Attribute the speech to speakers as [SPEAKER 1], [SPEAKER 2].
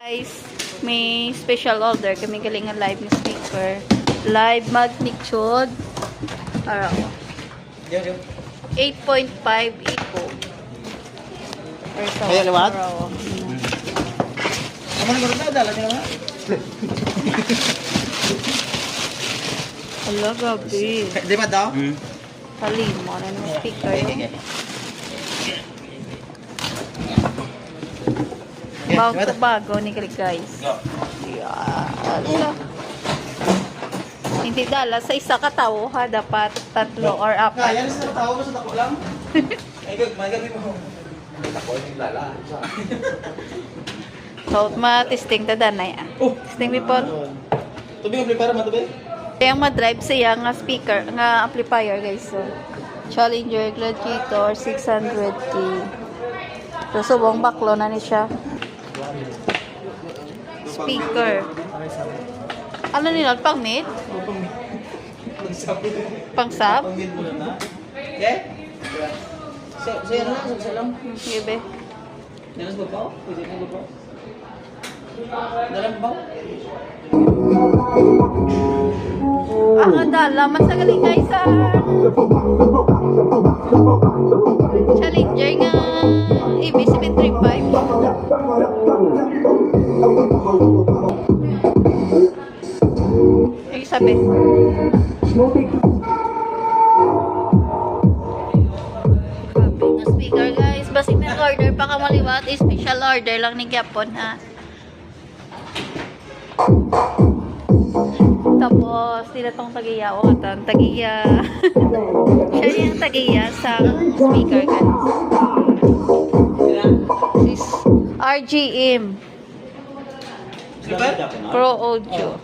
[SPEAKER 1] Guys, may special order kami galingan live ni speaker. Live magnitude. Araw. 8.5 eco.
[SPEAKER 2] Kaya liwat?
[SPEAKER 1] Araw.
[SPEAKER 2] Aman ko na dala niya ba?
[SPEAKER 1] Ala, gabi.
[SPEAKER 2] Di ba daw?
[SPEAKER 1] Halimo na ng speaker. Bago ni Kali guys. Yeah. Hindi dala sa isa ka tao ha, dapat 3 or 4.
[SPEAKER 2] Kaya sa tao sa dako lang. Ay gag, magabi mo. Dako yung lala.
[SPEAKER 1] So, ma-testing ta danay. Testing people.
[SPEAKER 2] Tubig ang prepare mo tubig?
[SPEAKER 1] Kaya ma-drive siya nga speaker, nga amplifier guys. So, Challenger Gladiator 600K. So, subong baklo na ni siya. Speaker. Ano nila? Pang mid? Pang sub?
[SPEAKER 2] Pang mid mo na. Okay? So yan na, sa lang.
[SPEAKER 1] Gibe.
[SPEAKER 2] Dalas ba pa? Pwede mo ba pa? Dalam ba?
[SPEAKER 1] Ang dala, masagaling guys sa Challenger nga EB735. Ay, sabi. Speaker guys, basta may order pa ka maliwat, special order lang ni Japon ha. Tapos, sila tong tagiya o katan, tagiya. Siya yung tagiya sa speaker guys. This RGM
[SPEAKER 2] Diba?
[SPEAKER 1] Pro Audio.